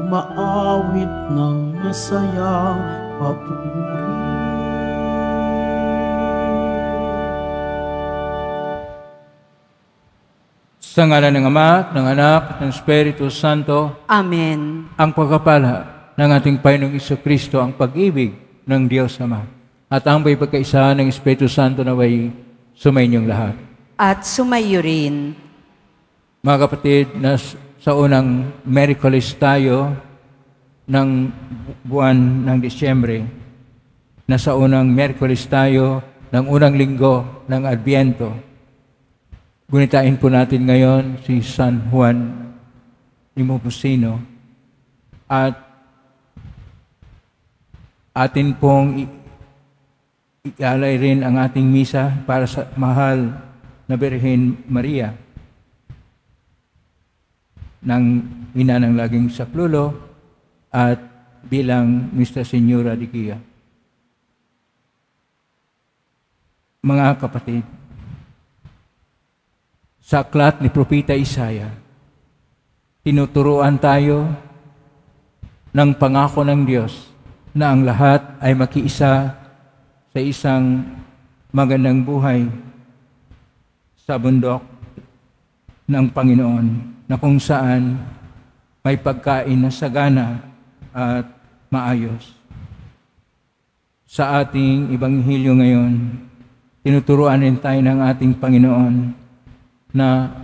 maawit ng masayang papuri. Sa ngalan ng Ama, ng Anak, at ng Espiritu Santo. Amen. Ang pagpapala ng ating Panginoong Jesucristo, ang pag-ibig ng Diyos Ama, at ang pagkakaisa ng Espiritu Santo naway sumainyong lahat. At sumayo rin. Mga kapatid, sa unang Miyerkules tayo ng buwan ng Disyembre, sa unang Miyerkules tayo ng unang linggo ng Adbyento. Gunitain po natin ngayon si San Juan Nepomuceno at atin pong ialay rin ang ating misa para sa mahal na Birhen Maria ng ina ng laging saklulo at bilang Nuestra Señora de Guía. Mga kapatid, sa aklat ni Propeta Isaiah, tinuturuan tayo ng pangako ng Diyos na ang lahat ay makiisa sa isang magandang buhay sa bundok ng Panginoon, na kung saan may pagkain na sagana at maayos. Sa ating Ebanghelyo ngayon, tinuturuan rin tayo ng ating Panginoon na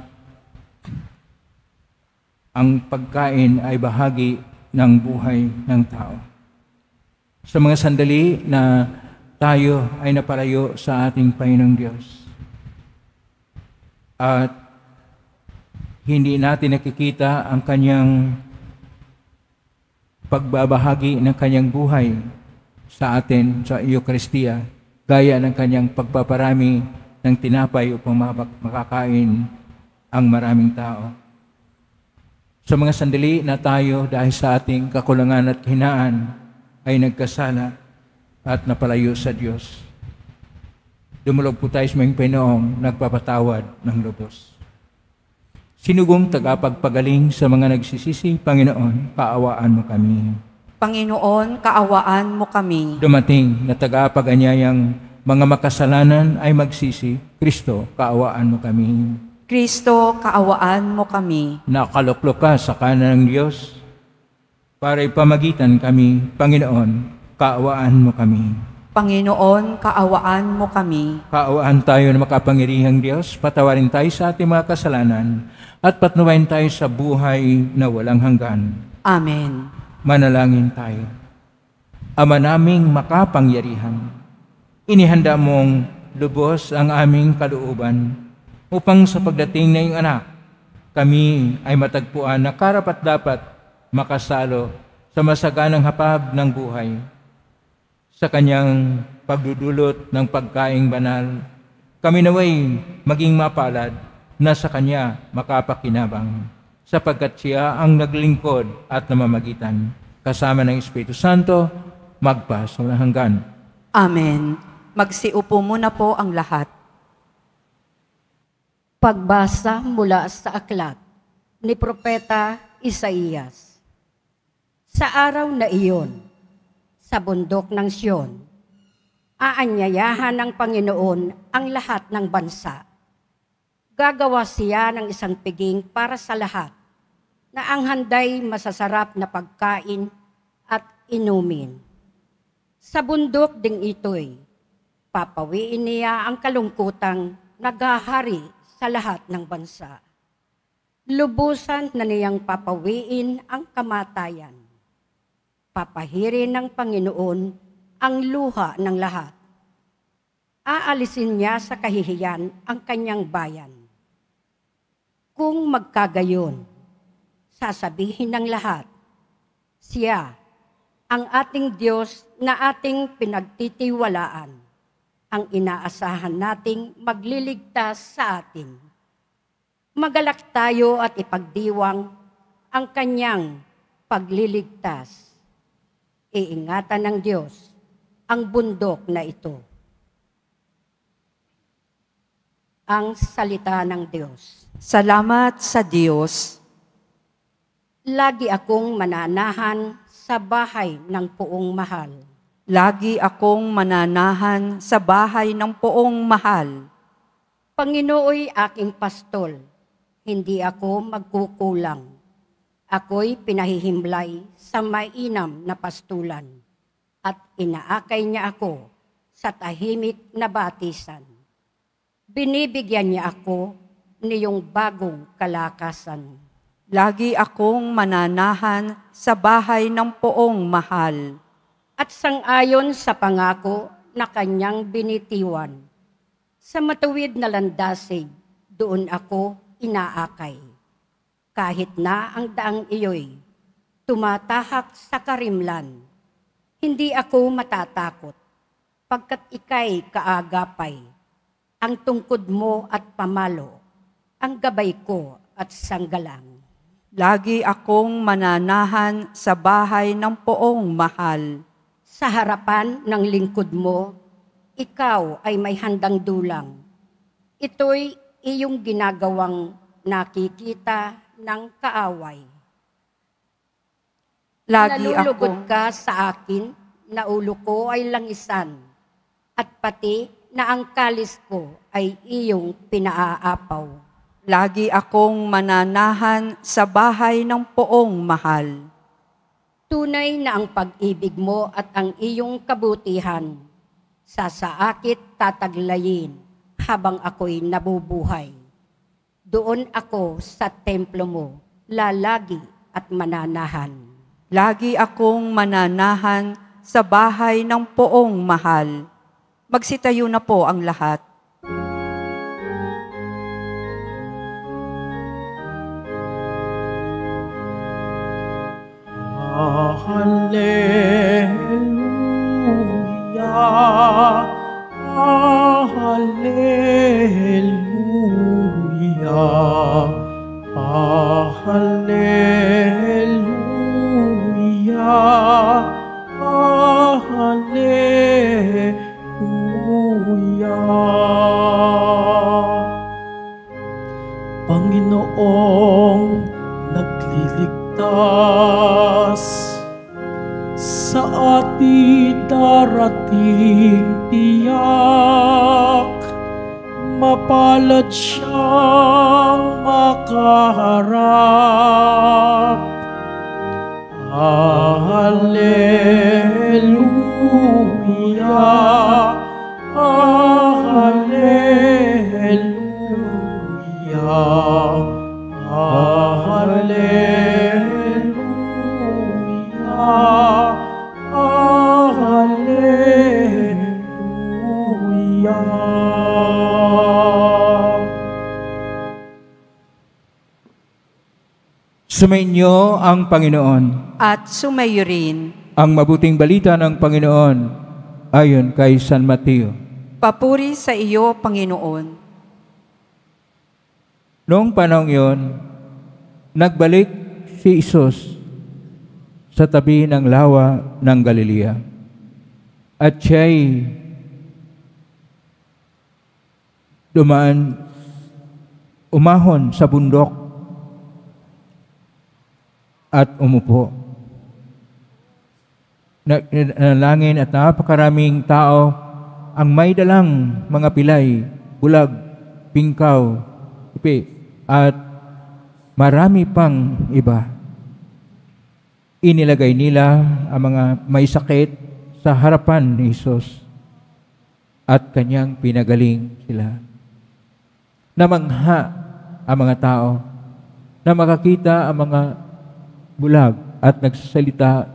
ang pagkain ay bahagi ng buhay ng tao. Sa mga sandali na tayo ay napalayo sa ating Panginoong Diyos at hindi natin nakikita ang kanyang pagbabahagi ng kanyang buhay sa atin sa Eucharistia, gaya ng kanyang pagpaparami ng tinapay upang makakain ang maraming tao. Sa mga sandali na tayo dahil sa ating kakulangan at kahinaan ay nagkasala at napalayo sa Diyos, dumulog po tayo sa mga Panginoong nagpapatawad ng lubos. Sinugong tagapagpagaling sa mga nagsisisi, Panginoon, kaawaan mo kami. Panginoon, kaawaan mo kami. Dumating na tagapag-anyayang mga makasalanan ay magsisi, Kristo, kaawaan mo kami. Kristo, kaawaan mo kami. Nakaluklok ka sa kanan ng Diyos para ipamagitan kami, Panginoon, kaawaan mo kami. Panginoon, kaawaan mo kami. Kaawaan tayo na makapangyarihang Diyos, patawarin tayo sa ating mga kasalanan at patnubayan tayo sa buhay na walang hanggan. Amen. Manalangin tayo. Ama naming makapangyarihan, inihanda mong lubos ang aming kalooban upang sa pagdating na iyong anak, kami ay matagpuan na karapat-dapat makasalo sa masaganang hapag ng buhay. Sa kanyang pagdudulot ng pagkaing banal, kami naway maging mapalad na sa kanya makapakinabang, sapagkat siya ang naglingkod at namamagitan, kasama ng Espiritu Santo, magpa sa walang hanggan. Amen. Magsiupo muna po ang lahat. Pagbasa mula sa aklat ni Propeta Isaías. Sa araw na iyon, sa bundok ng Sion, aanyayahan ng Panginoon ang lahat ng bansa. Gagawa siya ng isang piging para sa lahat, na ang handay masasarap na pagkain at inumin. Sa bundok ding ito'y papawiin niya ang kalungkutang naghahari sa lahat ng bansa. Lubusan na niyang papawiin ang kamatayan. Papahirin ng Panginoon ang luha ng lahat. Aalisin niya sa kahihiyan ang kanyang bayan. Kung magkagayon, sasabihin ng lahat, siya, ang ating Diyos na ating pinagtitiwalaan, ang inaasahan nating magliligtas sa atin. Magalak tayo at ipagdiwang ang kanyang pagliligtas. Iingatan ng Diyos ang bundok na ito. Ang salita ng Diyos. Salamat sa Diyos. Lagi akong mananahan sa bahay ng poong mahal. Lagi akong mananahan sa bahay ng poong mahal. Panginooy aking pastol, hindi ako magkukulang. Ako'y pinahihimlay sa mainam na pastulan at inaakay niya ako sa tahimik na batisan. Binibigyan niya ako niyong bagong kalakasan. Lagi akong mananahan sa bahay ng poong mahal. At sang-ayon sa pangako na kanyang binitiwan, sa matuwid na landasig, doon ako inaakay. Kahit na ang daang iyo'y tumatahak sa karimlan, hindi ako matatakot, pagkat ika'y kaagapay, ang tungkod mo at pamalo, ang gabay ko at sanggalang. Lagi akong mananahan sa bahay ng poong mahal. Sa harapan ng lingkod mo, ikaw ay may handang dulang. Ito'y iyong ginagawang nakikita ng kaaway. Lagi Nalulugod akong ka sa akin na ulo ko ay langisan, at pati na ang kalis ko ay iyong pinaaapaw. Lagi akong mananahan sa bahay ng poong mahal. Tunay na ang pag-ibig mo at ang iyong kabutihan, sasaakit tataglayin habang ako'y nabubuhay. Doon ako sa templo mo, lalagi at mananahan. Lagi akong mananahan sa bahay ng poong mahal. Magsitayo na po ang lahat. Hallelujah, Hallelujah, Hallelujah, Hallelujah. Panginoong nagliligtas sa ating darating tiyak, mapalad siyang makaharap. Hallelujah, Hallelujah, Hallelujah, Hallelujah. Sumainyo ang Panginoon. At sumayo rin, Ang mabuting balita ng Panginoon ayon kay San Mateo. papuri sa iyo, Panginoon. Noong panahon iyon, nagbalik si Isus sa tabi ng lawa ng Galilea. At siya'y umahon sa bundok at umupo. Nanalangin at napakaraming tao ang may dalang mga pilay, bulag, pingkaw, ipi, at marami pang iba. Inilagay nila ang mga may sakit sa harapan ni Jesus at kanyang pinagaling sila. Namangha ang mga tao na makakita ang mga bulag at nagsasalita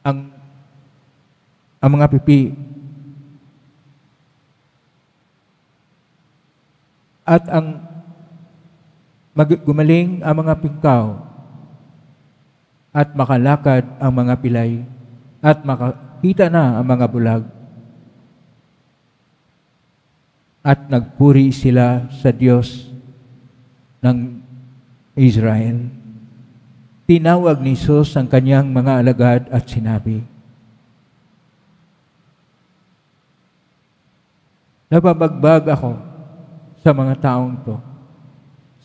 ang mga pipi. At gumaling ang mga pingkaw at makalakad ang mga pilay at makakita na ang mga bulag. At nagpuri sila sa Diyos ng Israel. Tinawag ni Jesus ang kanyang mga alagad at sinabi, nababagbag ako sa mga taong to,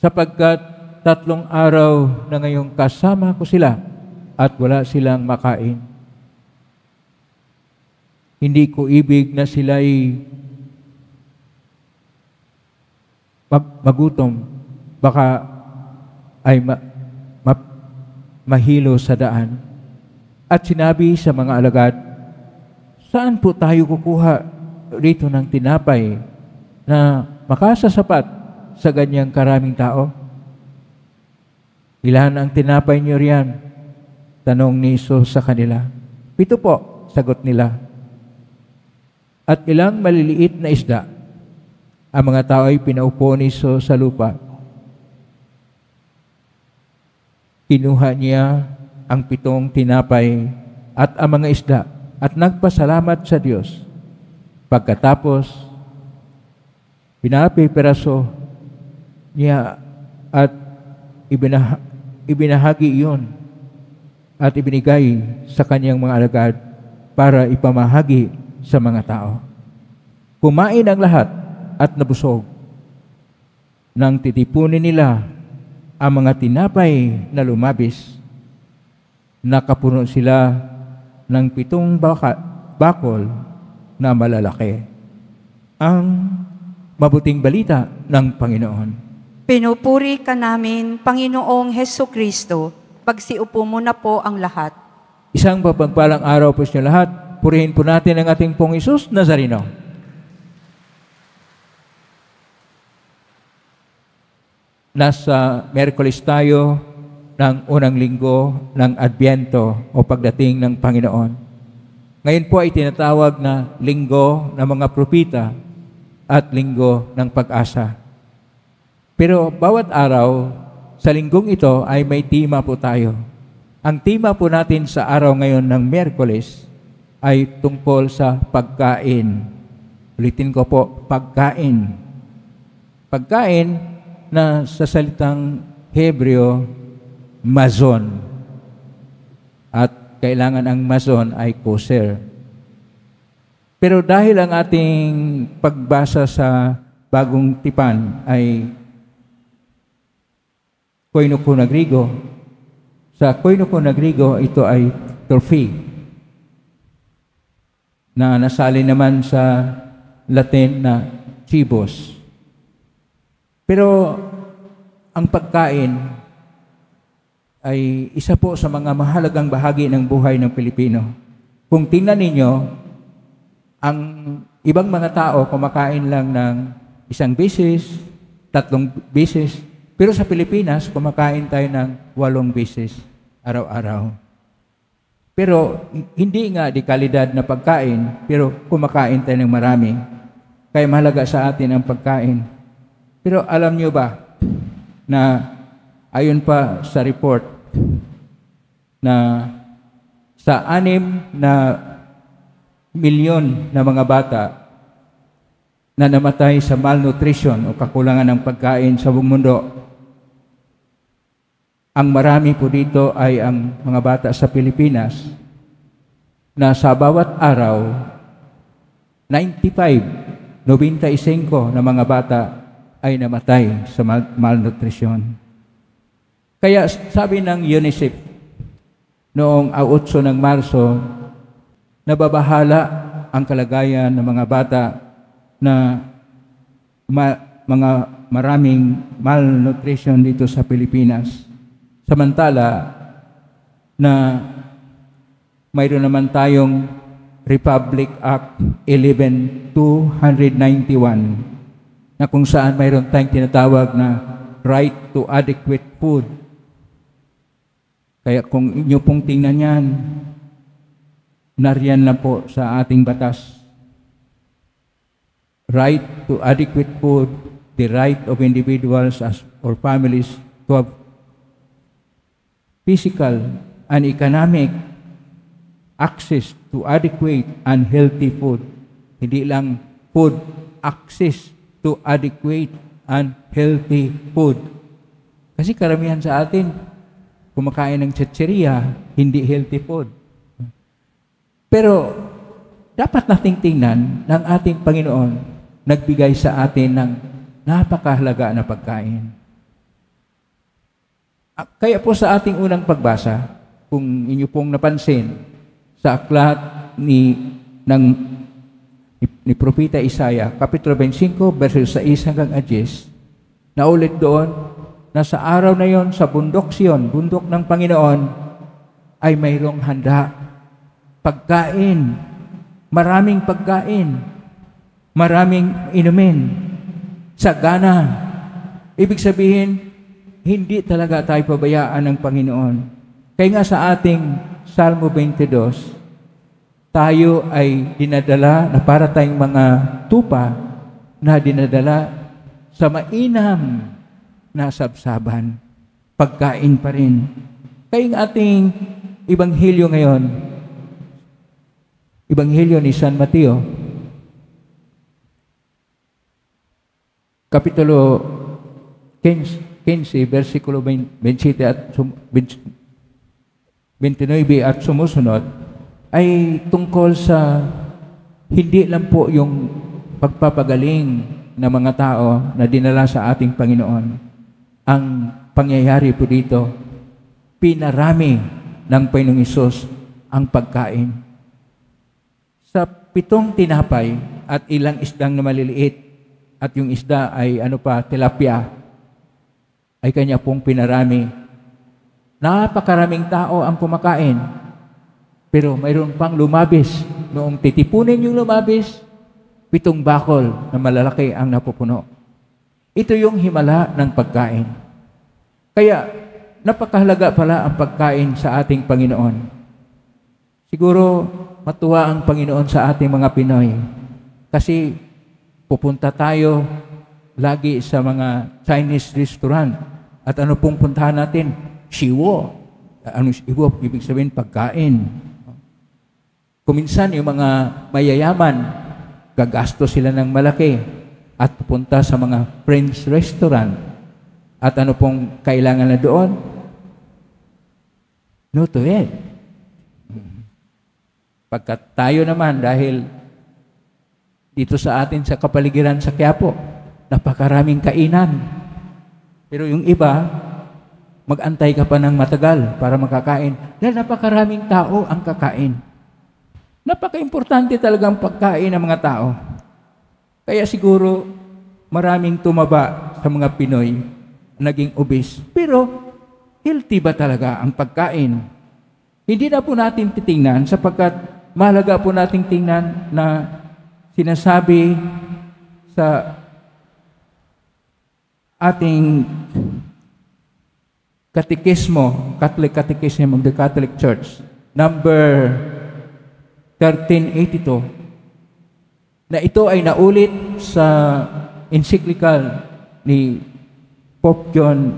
sapagkat 3 araw na ngayong kasama ko sila at wala silang makain. Hindi ko ibig na sila'y magutom, baka ay mahilo sa daan. At sinabi sa mga alagad, saan po tayo kukuha rito ng tinapay na makasasapat sa ganyang karaming tao? Ilan ang tinapay niyo riyan? Tanong ni Jesus sa kanila. 7 po, sagot nila. At ilang maliliit na isda? Ang mga tao ay pinaupo ni Jesus sa lupa. Kinuha niya ang 7 tinapay at ang mga isda at nagpasalamat sa Diyos. Pagkatapos, pinapipiraso niya at ibinahagi iyon at ibinigay sa kanyang mga alagad para ipamahagi sa mga tao. Kumain ang lahat at nabusog. Nang titipunin nila ang mga tinapay na lumabis, nakapuno sila ng 7 bakol na malalaki. Ang mabuting balita ng Panginoon. Pinupuri ka namin, Panginoong Hesukristo. Pagsiupo mo na po ang lahat. Isang mapagpalang araw po sa lahat. Purihin po natin ang ating pong Jesus Nazareno. Nasa Miyerkules tayo ng unang linggo ng Adbyento o pagdating ng Panginoon. Ngayon po ay tinatawag na linggo ng mga propita at linggo ng pag-asa. Pero bawat araw sa linggong ito ay may tema po tayo. Ang tema po natin sa araw ngayon ng Miyerkules ay tungkol sa pagkain. Ulitin ko po, pagkain. Pagkain na sa salitang Hebreo, mazon. At kailangan ang mazon ay kosher. Pero dahil ang ating pagbasa sa Bagong Tipan ay Koinokuna Griego, sa Koinokuna Griego ito ay trophy, na nasalin naman sa Latin na chibos. Pero ang pagkain ay isa po sa mga mahalagang bahagi ng buhay ng Pilipino. Kung tingnan ninyo, ang ibang mga tao kumakain lang ng 1 beses, 3 beses, pero sa Pilipinas kumakain tayo ng 8 beses araw-araw. Pero hindi nga di kalidad na pagkain, pero kumakain tayo ng marami. Kaya mahalaga sa atin ang pagkain. Pero alam nyo ba na ayon pa sa report na sa 6 na milyon na mga bata na namatay sa malnutrition o kakulangan ng pagkain sa buong mundo, ang marami po dito ay ang mga bata sa Pilipinas na sa bawat araw, 95 na mga bata ay namatay sa malnutrition. Kaya sabi ng UNICEF noong 8 ng Marso, nababahala ang kalagayan ng mga bata na mga maraming malnutrition dito sa Pilipinas. Samantala na mayroon naman tayong Republic Act 11291 na kung saan mayroon tayong tinatawag na right to adequate food. Kaya kung inyo pong tingnan yan, nariyan na po sa ating batas. Right to adequate food, the right of individuals or families to have physical and economic access to adequate and healthy food. Hindi lang food, access to adequate and healthy food. Kasi karamihan sa atin, kumakain ng chicheria, hindi healthy food. Pero dapat nating tingnan ng ating Panginoon, nagbigay sa atin ng napakahalaga na pagkain. Kaya po sa ating unang pagbasa, kung inyo pong napansin, sa aklat ni Propeta Isaiah, Kapitulo 25, verses 6 hanggang 10, naulit doon na sa araw na yon sa bundok Sion, bundok ng Panginoon, ay mayroong handa, pagkain, maraming pagkain, maraming inumin, sagana. Ibig sabihin, hindi talaga tayo pabayaan ng Panginoon. Kaya nga sa ating Salmo 22, tayo ay dinadala na para tayong mga tupa na dinadala sa mainam na sabsaban. Pagkain pa rin. Kaya ang ating Ebanghelyo ngayon, Ebanghelyo ni San Mateo, Kapitulo 15, versikulo 27 at 29 at sumusunod, ay tungkol sa hindi lang po yung pagpapagaling ng mga tao na dinala sa ating Panginoon. Ang pangyayari po dito, pinarami ng Panginoong Hesus ang pagkain. Sa 7 tinapay at ilang isdang na maliliit, at yung isda ay tilapia, ay kanya pong pinarami. Napakaraming tao ang kumakain. Pero mayroon pang lumabis. Noong titipunin yung lumabis, 7 bakol na malalaki ang napupuno. Ito yung himala ng pagkain. Kaya, napakahalaga pala ang pagkain sa ating Panginoon. Siguro, matuwa ang Panginoon sa ating mga Pinoy. Kasi, pupunta tayo lagi sa mga Chinese restaurant. At ano pong puntahan natin? Shiwo. Ano shiwo? Ibig sabihin, pagkain. Kuminsan yung mga mayayaman, gagasto sila ng malaki at pupunta sa mga French restaurant. At ano pong kailangan na doon? No to it. Pagkat tayo naman, dahil dito sa atin sa kapaligiran sa Quiapo, napakaraming kainan. Pero yung iba, mag-antay ka pa ng matagal para makakain. Dahil napakaraming tao ang kakain. Napaka-importante talagang pagkain ng mga tao. Kaya siguro maraming tumaba sa mga Pinoy, naging obese. Pero healthy ba talaga ang pagkain? Hindi na po natin titingnan sapagkat mahalaga po nating tingnan na sinasabi sa ating katekismo, Catholic Catechism of the Catholic Church, number 1382, na ito ay naulit sa encyclical ni Pope John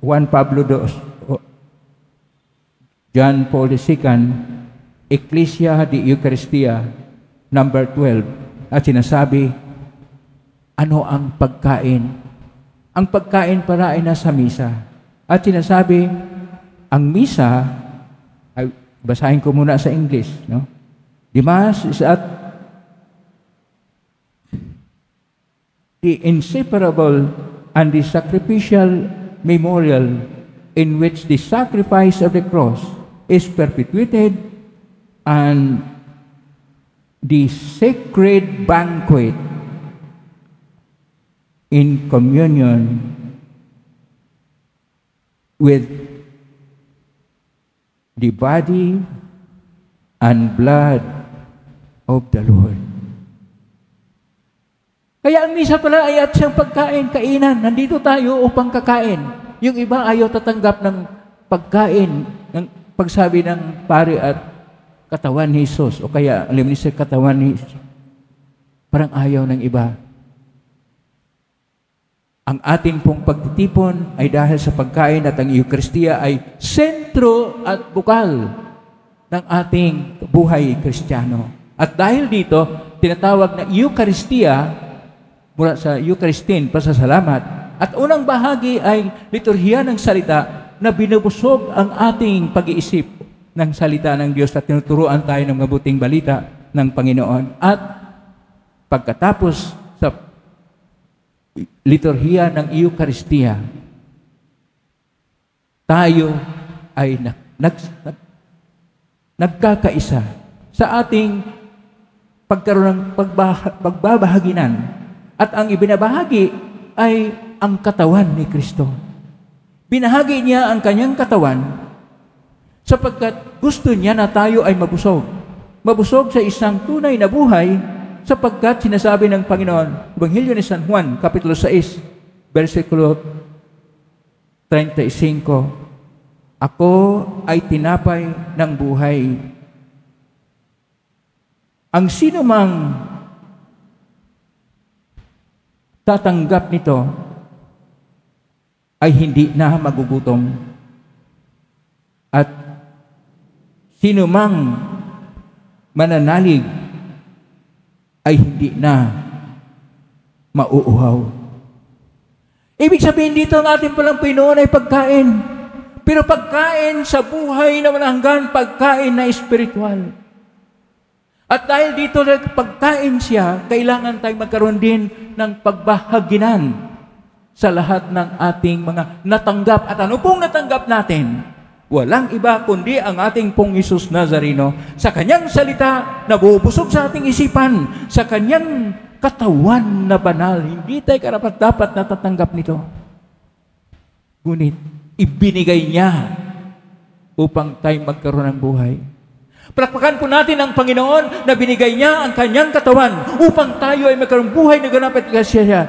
Juan Pablo II, John Paul II, Ecclesia de Eucharistia, number 12, at sinasabi, ano ang pagkain? Ang pagkain pala ay nasa misa. At sinasabi, ang misa, ay basahin ko muna sa English, no? The Mass is at the inseparable and the sacrificial memorial in which the sacrifice of the cross is perpetuated and the sacred banquet in communion with the body and blood of the Lord. Kaya ang misa pala ay at siyang pagkain, kainan. Nandito tayo upang kakain. Yung iba ayaw tatanggap ng pagkain, ng pagsabi ng pare at katawan ni Jesus, o kaya alam niyo sa katawan ni Jesus. Parang ayaw ng iba. Ang ating pong pagtitipon ay dahil sa pagkain at ang Eucharistia ay sentro at bukal ng ating buhay Kristiyano. At dahil dito, tinatawag na Eucharistia mula sa Eucharistin, pasasalamat. At unang bahagi ay liturhiya ng salita na binubusog ang ating pag-iisip ng salita ng Diyos at tinuturuan tayo ng mabuting balita ng Panginoon. At pagkatapos sa liturhiya ng Eucharistia, tayo ay nagkakaisa sa ating pagkaroon ng pagbabahaginan. At ang ibinabahagi ay ang katawan ni Kristo. Binahagi niya ang kanyang katawan sapagkat gusto niya na tayo ay mabusog. Mabusog sa isang tunay na buhay sapagkat sinasabi ng Panginoon, Ebanghelyo ni San Juan, Kapitulo 6, versikulo 35, Ako ay tinapay ng buhay. Ang sino mang tatanggap nito ay hindi na magugutom. At sino mang mananalig ay hindi na mauuhaw. Ibig sabihin dito ang ating palang Pinoon ay pagkain. Pero pagkain sa buhay na walang hanggan, pagkain na espiritual. At dahil dito pagkain siya, kailangan tayong magkaroon din ng pagbahaginan sa lahat ng ating mga natanggap. At ano pong natanggap natin? Walang iba kundi ang ating pong Jesus Nazareno. Sa kanyang salita, nabubusog sa ating isipan. Sa kanyang katawan na banal. Hindi tayo karapat-dapat natatanggap nito. Ngunit, ibinigay niya upang tayo magkaroon ng buhay. Palakpakan po natin ang Panginoon na binigay niya ang kanyang katawan upang tayo ay magkaroon buhay na ganap at siya.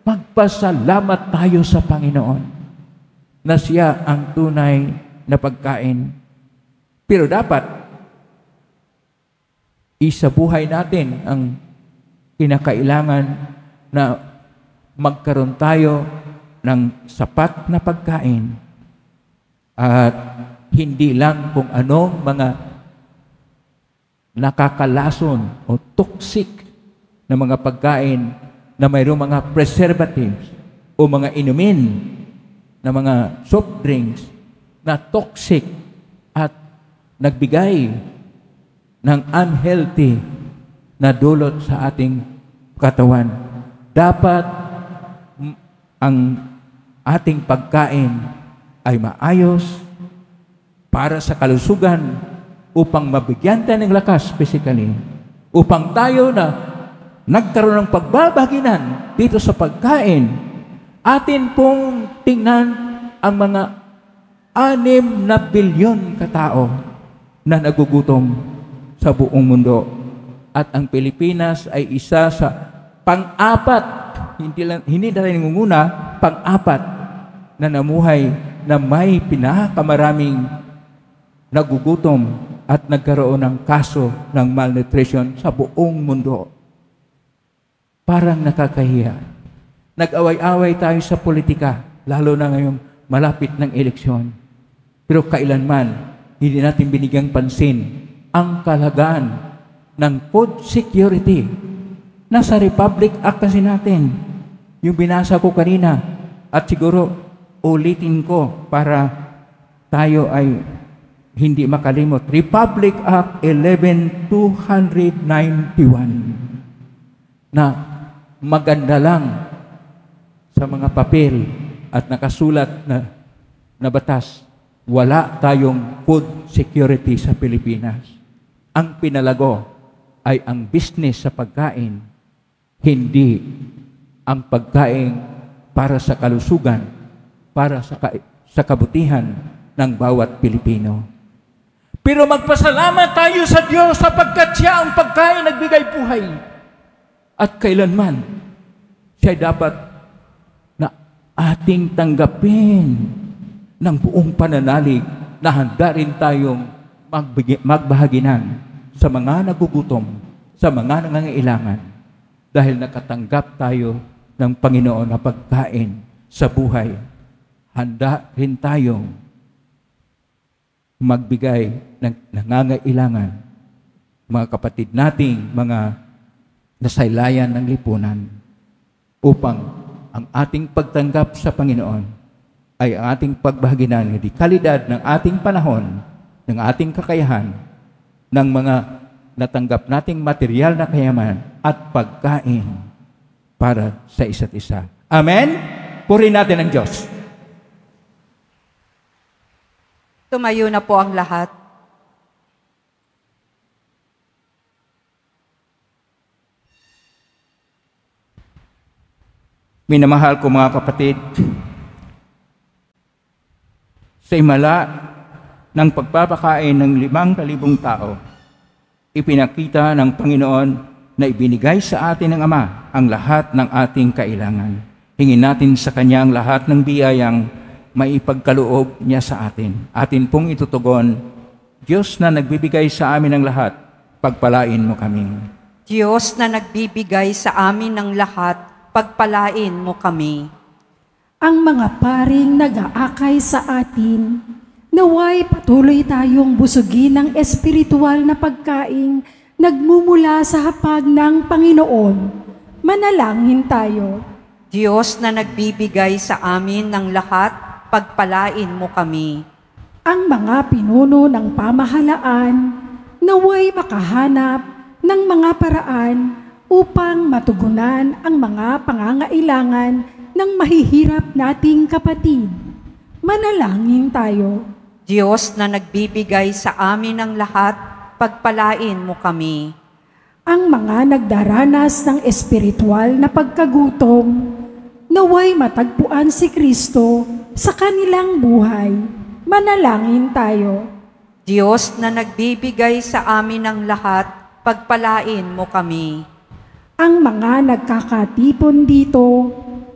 Magpasalamat tayo sa Panginoon na siya ang tunay na pagkain. Pero dapat isabuhay natin ang kinakailangan na magkaroon tayo ng sapat na pagkain at hindi lang kung anong mga nakakalason o toxic na mga pagkain na mayroong mga preservatives o mga inumin na mga soft drinks na toxic at nagbigay ng unhealthy na dulot sa ating katawan. Dapat ang ating pagkain ay maayos para sa kalusugan upang mabigyan tayo ng lakas physically, upang tayo na nagkaroon ng pagbabaginan dito sa pagkain. Atin pong tingnan ang mga 6 na bilyon katao na nagugutom sa buong mundo. At ang Pilipinas ay isa sa pang-apat, hindi na rin ngunguna, pang-apat na namuhay na may pinakamaraming nagugutom at nagkaroon ng kaso ng malnutrition sa buong mundo. Parang nakakahiya. Nag-away-away tayo sa politika, lalo na ngayong malapit ng eleksyon. Pero kailanman, hindi natin binigyang pansin ang kalagahan ng food security. Nasa Republic Act kasi natin. Yung binasa ko kanina. At siguro, ulitin ko para tayo ay hindi makalimot. Republic Act 11291 na maganda lang sa mga papel at nakasulat na batas, wala tayong food security sa Pilipinas. Ang pinalago ay ang business sa pagkain, hindi ang pagkain para sa kalusugan, para sa kabutihan ng bawat Pilipino. Pero magpasalamat tayo sa Diyos sapagkat siya ang pagkain nagbigay buhay. At kailanman, siya dapat na ating tanggapin ng buong pananalig na handa rin tayong magbahaginan sa mga nagugutom, sa mga nangangailangan. Dahil nakatanggap tayo ng Panginoon na pagkain sa buhay. Handa rin tayong magbigay ng nangangailangan, mga kapatid nating mga nasaylayan ng lipunan, upang ang ating pagtanggap sa Panginoon ay ang ating pagbahaginan ng kalidad ng ating panahon, ng ating kakayahan, ng mga natanggap nating material na kayaman at pagkain para sa isa't isa. Amen? Purihin natin ang Diyos. Tumayo na po ang lahat. Minamahal ko mga kapatid, sa himala ng pagpapakain ng 5,000 tao, ipinakita ng Panginoon na ibinigay sa atin ng Ama ang lahat ng ating kailangan. Hingin natin sa Kanya ang lahat ng biyayang maipagkaloob niya sa atin. Atin pong itutugon, Diyos na nagbibigay sa amin ng lahat, pagpalain mo kami. Diyos na nagbibigay sa amin ng lahat, pagpalain mo kami. Ang mga paring nag-aakay sa atin, naway patuloy tayong busugin ng espiritual na pagkaing nagmumula sa hapag ng Panginoon. Manalangin tayo. Diyos na nagbibigay sa amin ng lahat, pagpalain mo kami. Ang mga pinuno ng pamahalaan, naway makahanap ng mga paraan upang matugunan ang mga pangangailangan ng mahihirap nating kapatid. Manalangin tayo. Diyos na nagbibigay sa amin ng lahat, pagpalain mo kami. Ang mga nagdaranas ng espiritual na pagkagutom, naway matagpuan si Kristo sa kanilang buhay. Manalangin tayo. Diyos na nagbibigay sa amin ng lahat, pagpalain mo kami. Ang mga nagkakatipon dito,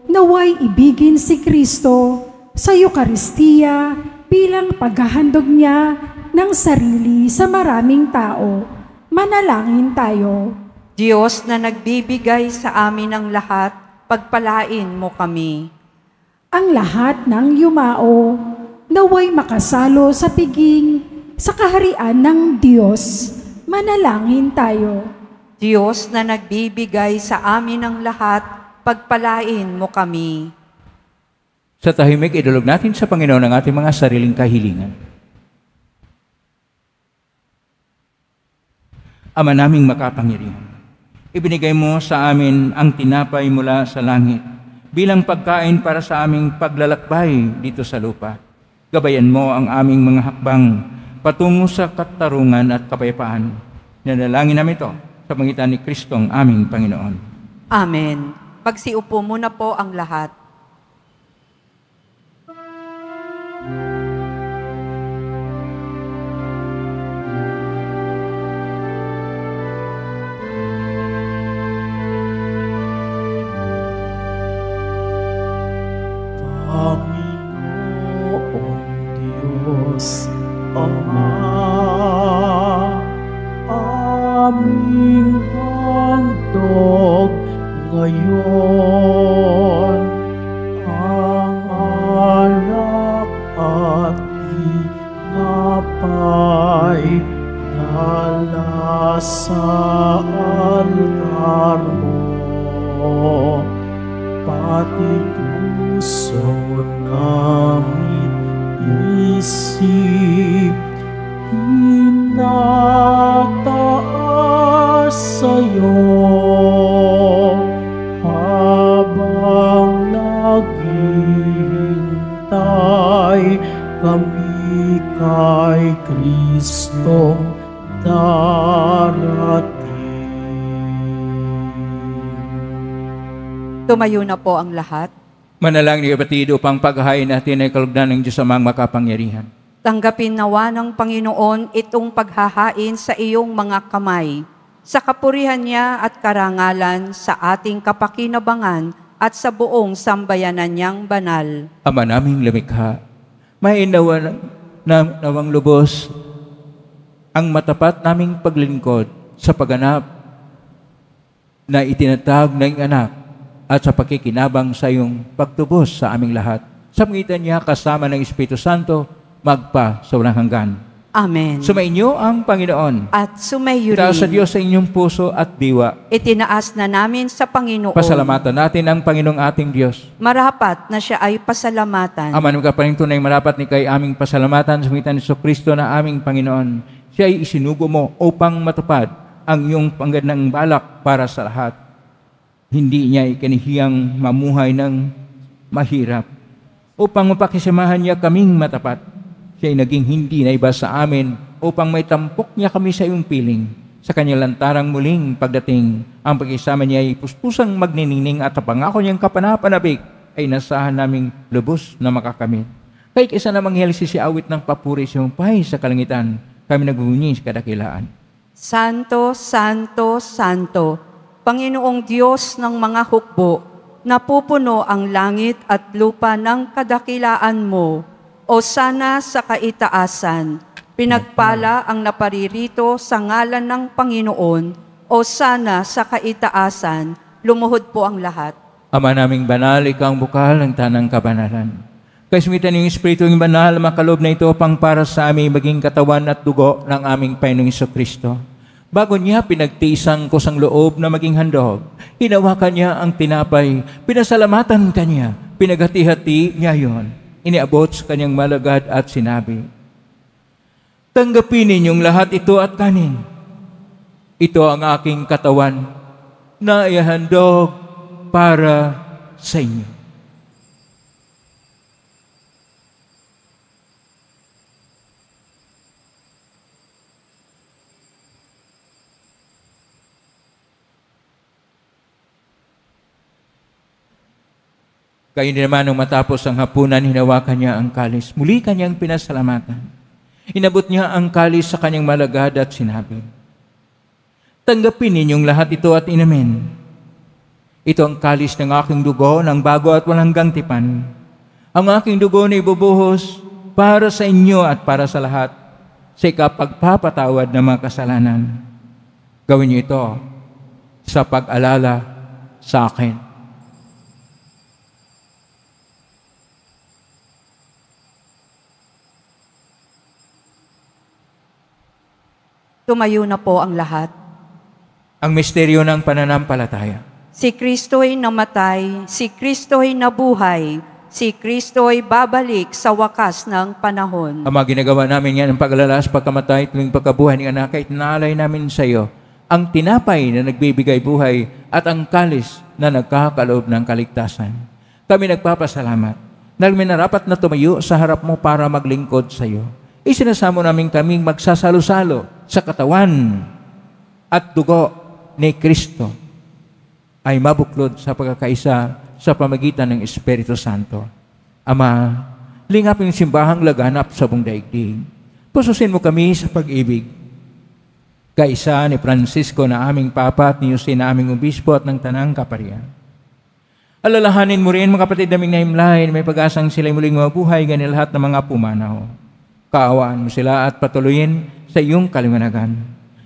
naway ibigin si Kristo sa Eukaristiya bilang paghahandog niya ng sarili sa maraming tao. Manalangin tayo. Diyos na nagbibigay sa amin ng lahat, pagpalain mo kami. Ang lahat ng yumao, naway makasalo sa piging sa kaharian ng Diyos. Manalangin tayo. Diyos na nagbibigay sa amin ng lahat, pagpalain mo kami. Sa tahimik, idulog natin sa Panginoon ang ating mga sariling kahilingan. Ama naming makapangyarihan, ibinigay mo sa amin ang tinapay mula sa langit bilang pagkain para sa aming paglalakbay dito sa lupa. Gabayan mo ang aming mga hakbang patungo sa katarungan at kapayapaan. Nanalangin namin ito sa pangitan ni Kristong aming Panginoon. Amen. Pagsiupo muna po ang lahat. Panginoon Diyos, Ama, aming handog ngayon ang alak at tinapay dala sa altar mo, pati puso namin isip inataas sa'yo habang naghihintay kami kay Kristong darating. Tumayo na po ang lahat. Manalangin ni kapatid upang paghahain natin ay kalugdan ng Diyos amang makapangyarihan. Tanggapin nawa ng Panginoon itong paghahain sa iyong mga kamay, sa kapurihan niya at karangalan sa ating kapakinabangan at sa buong sambayanan niyang banal. Ama naming lumikha, mainawa nawang lubos ang matapat naming paglingkod sa pagganap na itinatag ng anak at sa pakikinabang sa iyong pagtubos sa aming lahat. Sa pangitan niya kasama ng Espiritu Santo, magpa sa walang hanggan. Amen. Sumainyo ang Panginoon. At sumayo Itaas sa rin. Diyos sa inyong puso at diwa. Itinaas na namin sa Panginoon. Pasalamatan natin ang Panginoong ating Diyos. Marapat na siya ay pasalamatan. Ama ng kapaling tunay marapat ni kay aming pasalamatan sa pangitan ni Kristo na aming Panginoon. Siya ay isinugo mo upang matupad ang iyong panggandang balak para sa lahat. Hindi niya ikinihiyang mamuhay ng mahirap. Upang mapakisamahan niya kaming matapat, siya'y naging hindi na iba sa amin upang may tampok niya kami sa iyong piling. Sa kanyang lantarang muling pagdating, ang pag-isama niya ay puspusang magniningning at ang pangako niyang kapanapanabik ay nasahan naming lubos na makakamit. Kay kaysa namang helsi si awit ng papuri sa iyong pahay sa kalangitan, kami nagbunyi sa kadakilaan. Santo, Santo, Santo, Panginoong Diyos ng mga hukbo, napupuno ang langit at lupa ng kadakilaan mo. O sana sa kaitaasan, pinagpala ang naparirito sa ngalan ng Panginoon. O sana sa kaitaasan, lumuhod po ang lahat. Ama naming banal, ikaw ang bukal ng tanang kabanalan. Kaismitan ng Espiritu ng banal, makalob na ito pang para sa aming maging katawan at dugo ng aming Panginoong Jesucristo. Bago niya pinagtiisang ko sang loob na maging handog, hinawakan niya ang tinapay, pinasalamatan kanya, pinaghati-hati niya yon, iniabot sa kanyang malagad at sinabi, tanggapin ninyong lahat ito at kanin. Ito ang aking katawan na ihandog para sa inyo. Kayo naman nung matapos ang hapunan, hinawakan niya ang kalis. Muli kanyang pinasalamatan. Inabot niya ang kalis sa kanyang malagad at sinabi, tanggapin ninyong lahat ito at inumin. Ito ang kalis ng aking dugo ng bago at walang hanggang tipan. Ang aking dugo na ibubuhos para sa inyo at para sa lahat sa ikapagpapatawad ng mga kasalanan. Gawin niyo ito sa pag-alala sa akin. Tumayo na po ang lahat. Ang misteryo ng pananampalataya. Si Kristo'y namatay, si Kristo'y nabuhay, si Kristo'y babalik sa wakas ng panahon. Ama, ginagawa namin yan ang pag-alalas, pagkamatay, tuwing pagkabuhay ng anak, kahit naalay namin sa iyo ang tinapay na nagbibigay buhay at ang kalis na nagkakaloob ng kaligtasan. Kami nagpapasalamat dahil minarapat na tumayo sa harap mo para maglingkod sa iyo. Isinasamo namin kaming magsasalo-salo sa katawan at dugo ni Kristo ay mabuklod sa pagkakaisa sa pamagitan ng Espiritu Santo. Ama, lingapin yung simbahang laganap sa buong daigdig. Pususin mo kami sa pag-ibig. Kaisa ni Francisco na aming Papa at ni Jose na aming Obispo at ng Tanang Kaparian. Alalahanin mo rin mga kapatid naming nahimlay, may pag-asang sila'y muling mabuhay ganyan lahat ng mga pumanaw. Kaawaan mo sila at patuloyin sa iyong kaliwanagan.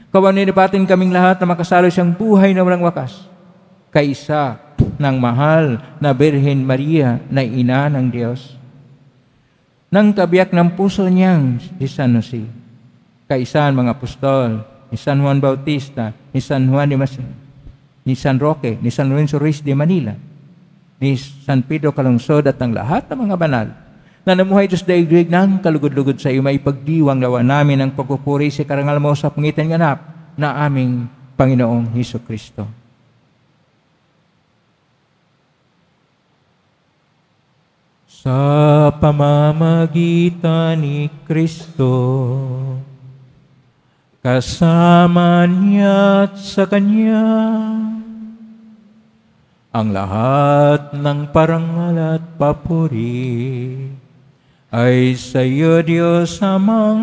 Kawaninipatin kaming lahat na makasalo siyang buhay na walang wakas. Kaisa ng mahal na Birhen Maria na ina ng Diyos. Nang kabiyak ng puso niyang si San Jose. Kaisa mga apostol, ni San Juan Bautista, ni San Juan de Masin, ni San Roque, ni San Lorenzo Ruiz de Manila, ni San Pedro Calungsod at ang lahat ng mga banal na namuhay Diyos daigdig ng kalugod-lugod sa iyo, may pagdiwang lawa namin ang pagpupuri sa karangal mo sa pangitan ng anak na aming Panginoong Hesukristo. Sa pamamagitan ni Kristo, kasama niya at sa Kanya, ang lahat ng parangal at papuri ay sa iyo, Diyos Amang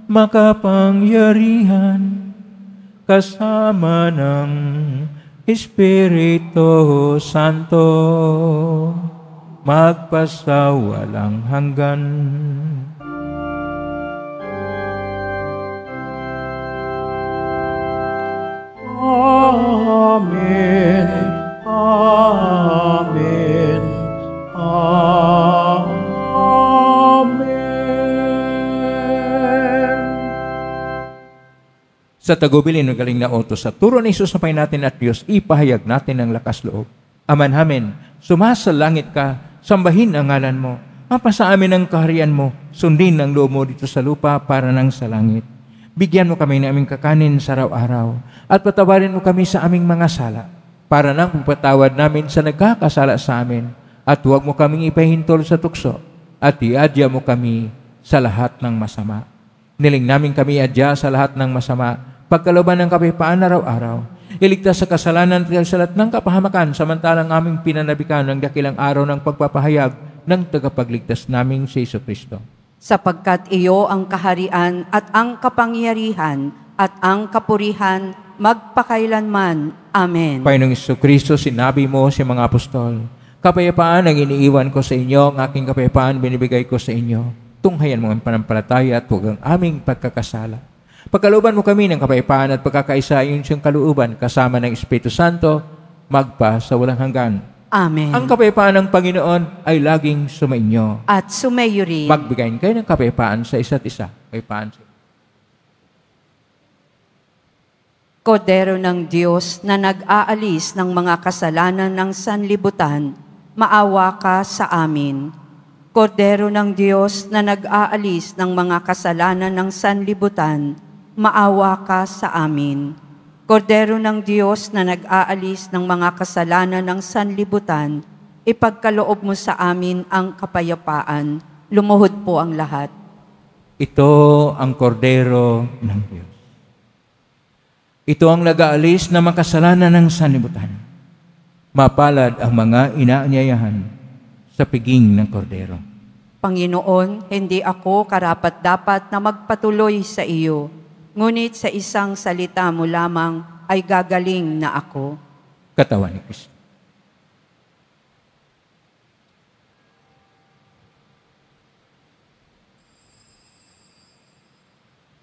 makapangyarihan, kasama ng Espiritu Santo, magpasawalang hanggan. Amen. Amen. Amen. Sa tagubilin ng galing na utos sa turo ni Jesus na Panginoon natin at Diyos, ipahayag natin ang lakas loob. Aman amen. Sumasalangit ka, sambahin ang ngalan mo. Mapasa amin ang kaharian mo, sundin ang loob mo dito sa lupa para nang sa langit. Bigyan mo kami ng aming kakanin sa araw-araw at patawarin mo kami sa aming mga sala para nang pagpatawad namin sa nagkakasala sa amin, at huwag mo kaming ipahintol sa tukso, at iadya mo kami sa lahat ng masama. Niling namin kami iadya sa lahat ng masama, pagkalooban ng kapayapaan araw-araw. Iligtas sa kasalanan at sa lahat ng kapahamakan, samantalang aming pinanabikan ng dakilang araw ng pagpapahayag ng tagapagligtas naming si Jesucristo. Sapagkat iyo ang kaharian at ang kapangyarihan at ang kapurihan magpakailanman. Amen. Panginoong Jesucristo, sinabi mo sa mga apostol, kapayapaan ang iniiwan ko sa inyo, ang aking kapayapaan binibigay ko sa inyo. Tunghayan mo ang panampalataya at huwag ang aming pagkakasala. Pagkalooban mo kami ng kapayapaan at pagkakaisa ayon siyang kalooban kasama ng Espiritu Santo, magpa sa walang hanggan. Amen. Ang kapayapaan ng Panginoon ay laging sumainyo. At sumayo rin. Magbigayin kayo ng kapayapaan sa isa't isa. Kapayapaan sa Kordero ng Diyos na nag-aalis ng mga kasalanan ng sanlibutan, maawa ka sa amin. Kordero ng Diyos na nag-aalis ng mga kasalanan ng sanlibutan, maawa ka sa amin. Kordero ng Diyos na nag-aalis ng mga kasalanan ng sanlibutan, ipagkaloob mo sa amin ang kapayapaan. Lumuhod po ang lahat. Ito ang Kordero ng Diyos. Ito ang nag-aalis ng mga kasalanan ng sanlibutan. Mapalad ang mga inaanyayahan sa piging ng Kordero. Panginoon, hindi ako karapat-dapat na magpatuloy sa iyo, ngunit sa isang salita mo lamang ay gagaling na ako. Katawan ni Kristo.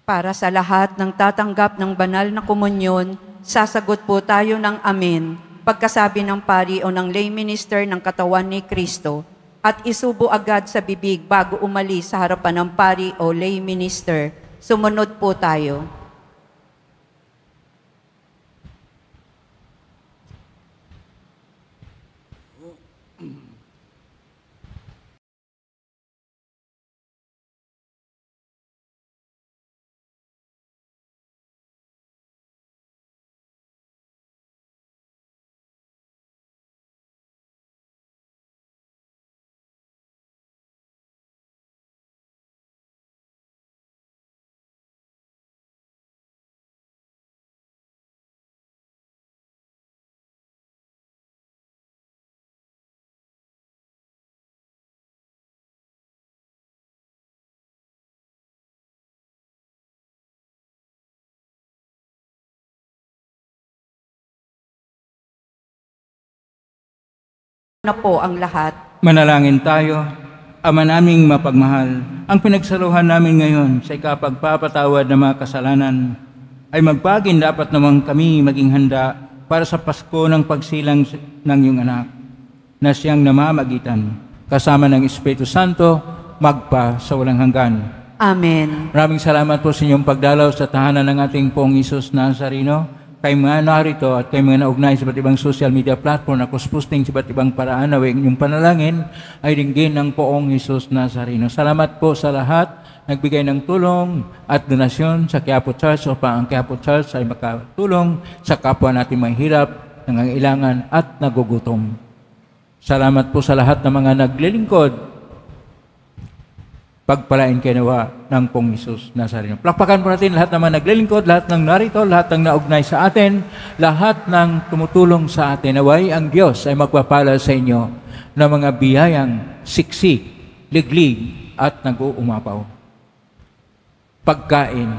Para sa lahat ng tatanggap ng banal na komunyon, sasagot po tayo ng amen pagkasabi ng pari o ng lay minister ng katawan ni Kristo at isubo agad sa bibig bago umalis sa harapan ng pari o lay minister. Sumunod po tayo. Na po ang lahat. Manalangin tayo. Ama naming mapagmahal, ang pinagsaluhan namin ngayon sa ikapagpapatawad ng mga kasalanan ay magpagin dapat naman kami maging handa para sa Pasko ng pagsilang ng iyong anak na siyang namamagitan kasama ng Espiritu Santo magpa sa walang hanggan. Amen. Maraming salamat po sa inyong pagdalaw sa tahanan ng ating Poong Isus Nazareno. Kay mga narito at kay mga naugnay sa iba't ibang social media platform na kusposting sa iba't ibang paraan na inyong panalangin ay dinggin ng Poong Isus Nazareno. Salamat po sa lahat nagbigay ng tulong at donasyon sa Quiapo Church upang ang Quiapo Church ay makatulong sa kapwa natin mahihirap, nangangailangan at nagugutom. Salamat po sa lahat ng mga naglilingkod. Pagpalain kayo nawa ng Poong Isus Nazareno. Plakpakan po natin lahat ng mga naglilingkod, lahat ng narito, lahat ng naugnay sa atin, lahat ng tumutulong sa atin. Naway ang Diyos ay magpapala sa inyo ng mga biyayang siksik, liglig at nag-uumapaw. Pagkain,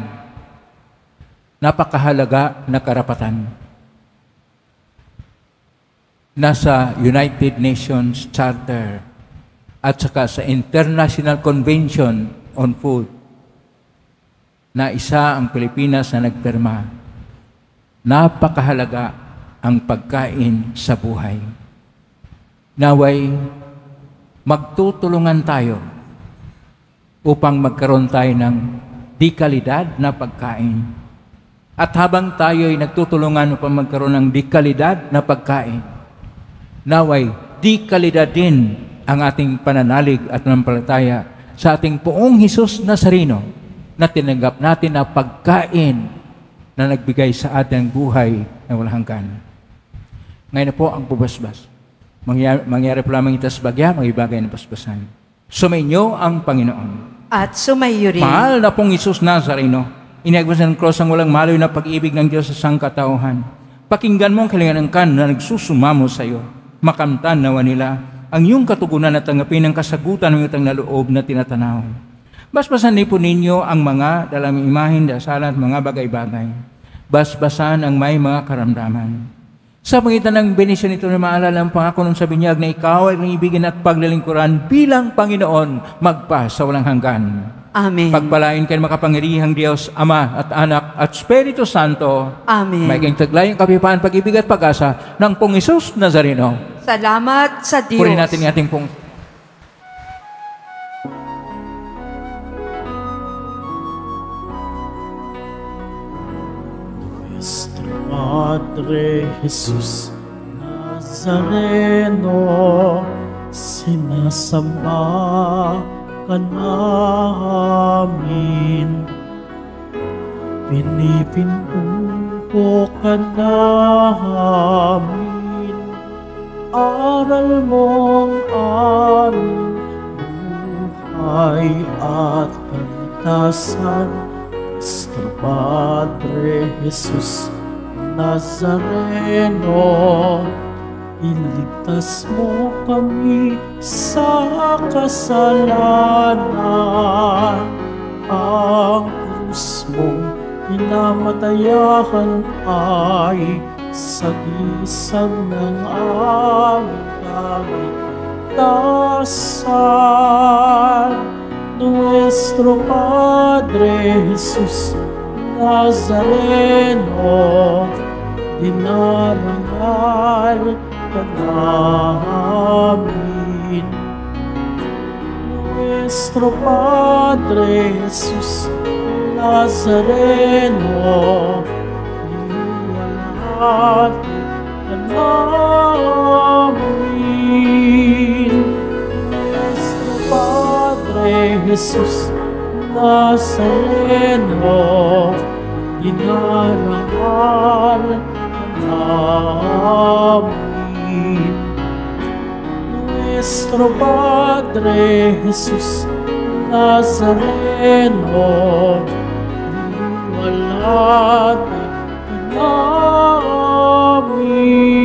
napakahalaga na karapatan. Nasa United Nations Charter at saka sa International Convention on Food na isa ang Pilipinas na nagpirma. Napakahalaga ang pagkain sa buhay. Naway, magtutulungan tayo upang magkaroon tayo ng di kalidad na pagkain. At habang tayo ay nagtutulungan upang magkaroon ng di kalidad na pagkain, naway, di kalidad din ang ating pananalig at panampalataya sa ating Poong Hesus Nazareno na tinanggap natin na pagkain na nagbigay sa ating buhay na walang hanggan. Ngayon na po ang pabasbas. Mangyari po lamang itas bagya, magibagay na basbasan. Sumainyo ang Panginoon. At sumayo rin. Mahal na pong Isus Nazareno, inagwas ng cross ang walang maloy na pag-ibig ng Diyos sa sangkatauhan. Pakinggan mo ang kalinganangkan na nagsusumamo sa iyo. Makamtan nawa nila ang iyong katugunan at tanggapin ang kasagutan ng utang na loob na tinatanaw. Basbasan din po ninyo ang mga dalang imahin, dasalan at mga bagay-bagay. Basbasan ang may mga karamdaman. Sa pangitan ng benisyon ito na maalala ang pangako ng sa binyag na ikaw ay ibigin at paglalingkuran bilang Panginoon magpa sa walang hanggan. Amen. Pagpalain kayo makapangyarihang Diyos, Ama at Anak at Espiritu Santo. Amen. May kayong taglay ang kapayapaan, pag-ibig at pag-asa ng pong Isus Nazareno. Salamat sa Diyos. Purihin natin ang ating pong Nuestro Padre Jesus Nazareno, sinasamba ka namin, pinipintuho ka namin, aral mong aming buhay at kaligtasan. Nuestro Padre Jesus Nazareno, iligtas mo kami sa kasalanan. Ang krus mong hinamatayan ay sagisag ng aming kaligtasan. Nuestro Padre Jesus Nazareno, dinarangal ka namin. Nuestro Padre Jesus Nazareno, niwalhati ka namin. Nuestro Padre Jesus Nazareno, dinarangal namin. Nuestro Padre Jesus Nazareno, niwalhati ka namin.